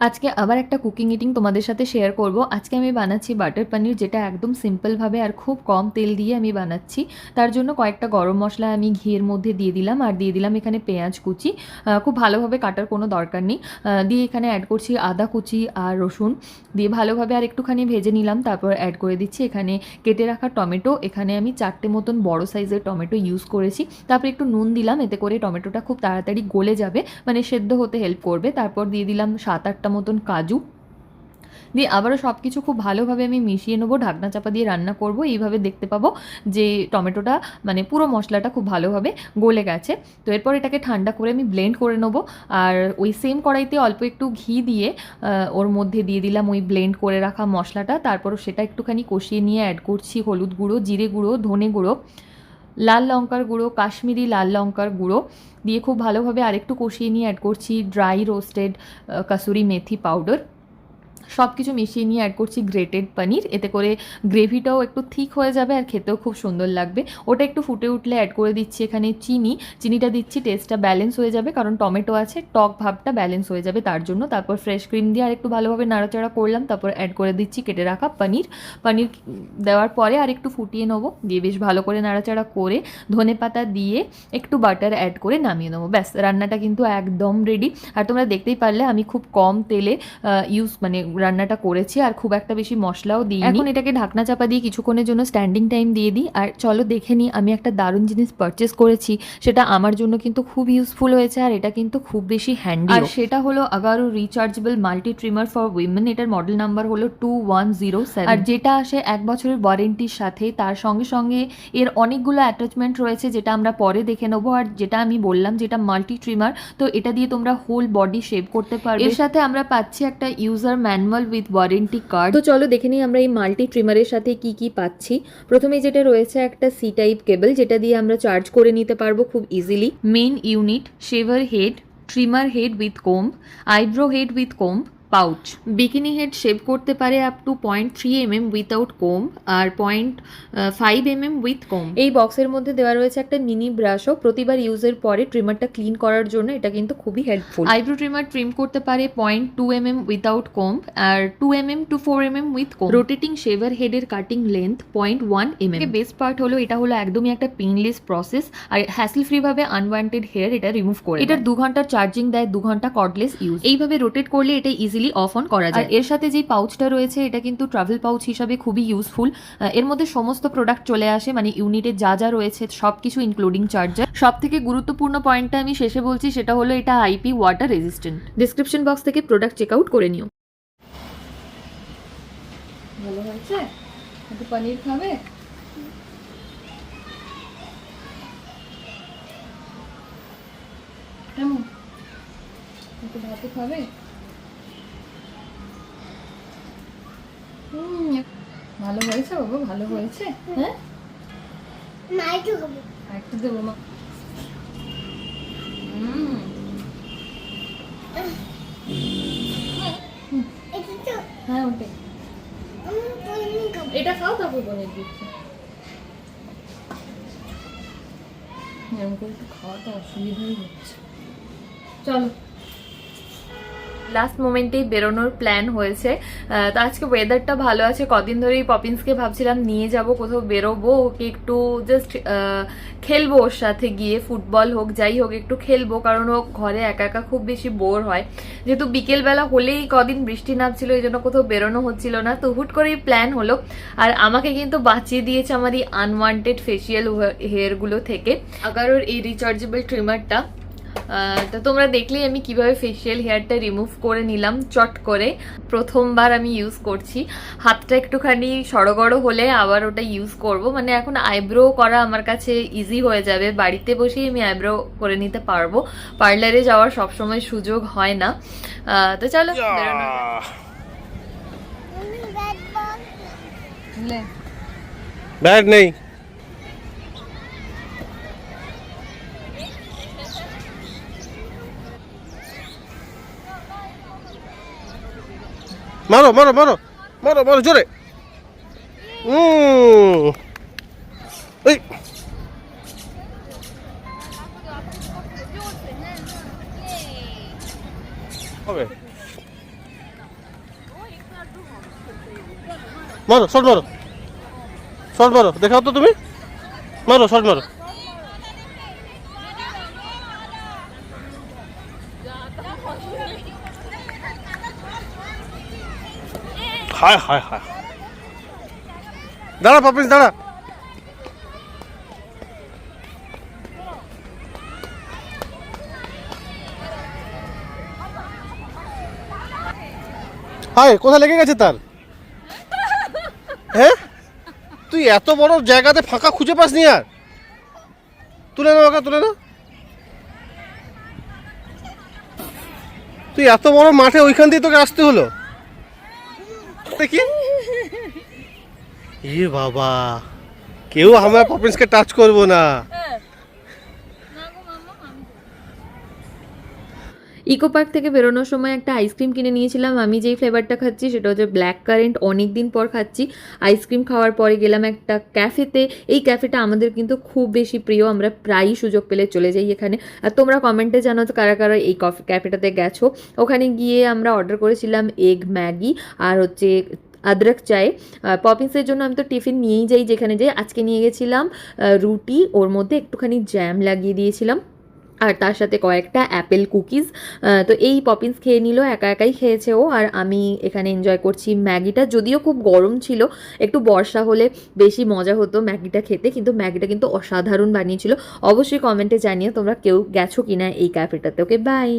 আজকে আবার একটা কুকিং ইটিং তোমাদের সাথে শেয়ার করব। আজকে আমি বানাচ্ছি বাটার পনির, যেটা একদম সিম্পলভাবে আর খুব কম তেল দিয়ে আমি বানাচ্ছি। তার জন্য কয়েকটা গরম মশলা আমি ঘিয়ের মধ্যে দিয়ে দিলাম, আর দিয়ে দিলাম এখানে পেঁয়াজ কুচি। খুব ভালোভাবে কাটার কোনো দরকার নেই। দিয়ে এখানে অ্যাড করছি আদা কুচি আর রসুন, দিয়ে ভালোভাবে আর একটুখানি ভেজে নিলাম। তারপর অ্যাড করে দিচ্ছি এখানে কেটে রাখা টমেটো। এখানে আমি 4টে মতন বড় সাইজের টমেটো ইউজ করেছি। তারপর একটু নুন দিলাম, এতে করে টমেটোটা খুব তাড়াতাড়ি গলে যাবে, মানে সেদ্ধ হতে হেল্প করবে। তারপর দিয়ে দিলাম 7-8টা মতন কাজু, দিয়ে আবারও সব কিছু খুব ভালোভাবে আমি মিশিয়ে নেবো। ঢাকনা চাপা দিয়ে রান্না করব। এইভাবে দেখতে পাবো যে টমেটোটা, মানে পুরো মশলাটা খুব ভালোভাবে গলে গেছে। তো এরপর এটাকে ঠান্ডা করে আমি ব্লেন্ড করে নেবো। আর ওই সেম কড়াইতে অল্প একটু ঘি দিয়ে ওর মধ্যে দিয়ে দিলাম ওই ব্লেন্ড করে রাখা মশলাটা। তারপর সেটা একটুখানি কষিয়ে নিয়ে অ্যাড করছি হলুদ গুঁড়ো, জিরে গুঁড়ো, ধনে গুঁড়ো, লাল লঙ্কার গুঁড়ো, কাশ্মীরি লাল লঙ্কার গুঁড়ো, দিয়ে খুব ভালোভাবে আরেকটু কষিয়ে নিয়ে অ্যাড করছি ড্রাই রোস্টেড কাসুরি মেথি পাউডার। সব কিছু মিশিয়ে নিয়ে অ্যাড করছি গ্রেটেড পনির। এতে করে গ্রেভিটাও একটু থিক হয়ে যাবে আর খেতেও খুব সুন্দর লাগবে। ওটা একটু ফুটে উঠলে অ্যাড করে দিচ্ছি এখানে চিনি। চিনিটা দিচ্ছি টেস্টটা ব্যালেন্স হয়ে যাবে, কারণ টমেটো আছে, টক ভাবটা ব্যালেন্স হয়ে যাবে তার জন্য। তারপর ফ্রেশ ক্রিম দিয়ে আর একটু ভালোভাবে নাড়াচাড়া করলাম। তারপর অ্যাড করে দিচ্ছি কেটে রাখা পনির। পনির দেওয়ার পরে আর একটু ফুটিয়ে নেবো, দিয়ে বেশ ভালো করে নাড়াচাড়া করে ধনেপাতা দিয়ে একটু বাটার অ্যাড করে নামিয়ে নেবো। ব্যাস, রান্নাটা কিন্তু একদম রেডি। আর তোমরা দেখতেই পারলে আমি খুব কম তেলে রান্নাটা করেছি, আর খুব একটা বেশি মশলাও দিই। এখন এটাকে ঢাকনা চাপা দিয়ে কিছুক্ষণের জন্য স্ট্যান্ডিং টাইম দিয়ে দিই। আর চলো দেখে নিই আমি একটা দারুণ জিনিস পারচেস করেছি, সেটা আমার জন্য কিন্তু খুব ইউজফুল হয়েছে, আর এটা কিন্তু খুব বেশি হ্যান্ডি। আর সেটা হলো Agaro rechargeable multi trimmer for women. এটার মডেল নাম্বার হলো 2107, আর যেটা আসে 1 বছরের ওয়ারেন্টির সাথে। তার সঙ্গে সঙ্গে এর অনেকগুলো অ্যাটাচমেন্ট রয়েছে, যেটা আমরা পরে দেখে নেবো। আর যেটা আমি বললাম যেটা মাল্টি ট্রিমার, তো এটা দিয়ে তোমরা হোল বডি শেভ করতে পারবে। এর সাথে আমরা পাচ্ছি একটা user manual with warranty card. তো চলো দেখে নিই আমরা এই মাল্টি ট্রিমারের সাথে কি কি পাচ্ছি। প্রথমে যেটা রয়েছে একটা সি টাইপ কেবল, যেটা দিয়ে আমরা চার্জ করে নিতে পারবো খুব easily. Main unit, shaver head, trimmer head with comb, eyebrow head with comb, pouch. Bikini head shave করতে পারে up to 0.3 mm without comb, আর 0.5 mm উইথ কোম্ব। এই বক্সের মধ্যে দেওয়া রয়েছে একটা মিনি ব্রাশও, প্রতিবার ইউজের পরে ট্রিমারটা ক্লিন করার জন্য এটা কিন্তু খুবই হেল্পফুল। আইব্রো ট্রিমার ট্রিম করতে পারে 0.2 mm উইথাউট কোম্ব, আর 2 mm to 4 mm with comb. Rotating shaver হেডের cutting length 0.1 mm। Best part হলো এটা হলো একদমই একটা পেইনলেস প্রসেস, আর হ্যাসেল ফ্রি ভাবে আনওয়ান্টেড হেয়ার এটা রিমুভ করে। এটার 2 ঘন্টার চার্জিং দেয়, 2 ঘন্টা কর্ডলেস ইউজ। এইভাবে রোটেট করলে এটা ইজিলি অফ অন করা যায়। এর সাথে যে পাউচটা রয়েছে এটা কিন্তু ট্রাভেল পাউচ হিসাবে খুবই ইউজফুল। এর মধ্যে সমস্ত প্রোডাক্ট চলে আসে, মানে ইউনিটে যা যা রয়েছে সবকিছু ইনক্লুডিং চার্জার। সব থেকে গুরুত্বপূর্ণ পয়েন্টটা আমি শেষে বলছি, সেটা হলো এটা IP water resistant. Description box থেকে প্রোডাক্ট চেক আউট করে নিও। ভালো হয়েছে? একটু পনির খাবে? কেমন? একটু ভাতে খাবে? ভালো হয়েছে বাবা, ভালো হয়েছে। হ্যাঁ, একটু দেবো মা। হ্যাঁ ওটাই, এটা খাও তারপর পনির দিচ্ছি। এরকম করে একটু খাওয়াটা অসুবিধাই হচ্ছে। চলো, লাস্ট মোমেন্টেই বেরোনোর প্ল্যান হয়েছে। তো আজকে ওয়েদারটা ভালো আছে, কদিন ধরেই পপিন্সকে ভাবছিলাম নিয়ে যাব কোথাও, বেরোবো ওকে একটু জাস্ট খেলবো ওর সাথে গিয়ে, ফুটবল হোক যাই হোক একটু খেলবো, কারণ ও ঘরে একা একা খুব বেশি বোর হয়। যেহেতু বিকেলবেলা হলেই কদিন বৃষ্টি নামছিল, এই জন্য কোথাও বেরোনো হচ্ছিল না, তো হুট করেই প্ল্যান হলো। আর আমাকে কিন্তু বাঁচিয়ে দিয়েছে আমার এই আনওয়ান্টেড ফেসিয়াল হেয়ারগুলো থেকে আগারোর এই রিচার্জেবল ট্রিমারটা। তো তোমরা দেখলেই আমি কিভাবে ফেসিয়াল হেয়ারটা রিমুভ করে নিলাম চট করে। প্রথমবার আমি ইউজ করছি, হাতটা একটুখানি সড়গড় হলে আবার ওটা ইউজ করব। মানে এখন আইব্রো করা আমার কাছে ইজি হয়ে যাবে, বাড়িতে বসেই আমি আইব্রো করে নিতে পারবো, পার্লারে যাওয়ার সবসময় সুযোগ হয় না। তো চলো ব্যাট নেই। মারো মারো মারো মারো মারো জোরে। এই হবে মারো শট মারো, শট মারো, দেখাও তো তুমি, মারো শট মারো। হায় হায় হায়, দাঁড়া পাপিস দাঁড়া। হায়, কোথায় লেগে গেছে তার? হ্যাঁ, তুই এত বড় জায়গাতে ফাঁকা খুঁজে পাসনি আর? তুলে না ওকে, তুলে না। তুই এত বড় মাঠে ওইখান দিয়ে তোকে আসতে হলো দেখি। এ বাবা, কেউ আমার পপিন্সকে টাচ করবো না। ইকো পার্ক থেকে বেরোনোর সময় একটা আইসক্রিম কিনে নিয়েছিলাম। আমি যেই ফ্লেভারটা খাচ্ছি সেটা হচ্ছে ব্ল্যাক কারেন্ট। অনেক দিন পর খাচ্ছি। আইসক্রিম খাওয়ার পরে গেলাম একটা ক্যাফেতে। এই ক্যাফেটা আমাদের কিন্তু খুব বেশি প্রিয়, আমরা প্রায়ই সুযোগ পেলে চলে যাই এখানে। আর তোমরা কমেন্টে জানো তো কারা কারা এই ক্যাফেটাতে গেছো। ওখানে গিয়ে আমরা অর্ডার করেছিলাম এগ ম্যাগি আর হচ্ছে আদরক চায়। পপিন্সের জন্য আমি তো টিফিন নিয়েই যাই যেখানে যাই। আজকে নিয়ে গেছিলাম রুটি, ওর মধ্যে একটুখানি জ্যাম লাগিয়ে দিয়েছিলাম আর তার সাথে কয়েকটা অ্যাপেল কুকিজ। তো এই পপিন্স খেয়ে নিল, একা একাই খেয়েছে ও, আর আমি এখানে এনজয় করছি ম্যাগিটা। যদিও খুব গরম ছিল, একটু বর্ষা হলে বেশি মজা হতো ম্যাগিটা খেতে, কিন্তু ম্যাগিটা কিন্তু অসাধারণ বানিয়েছিল। অবশ্যই কমেন্টে জানিও তোমরা কেউ গেছো কিনা এই ক্যাফেটাতে। ওকে, বাই।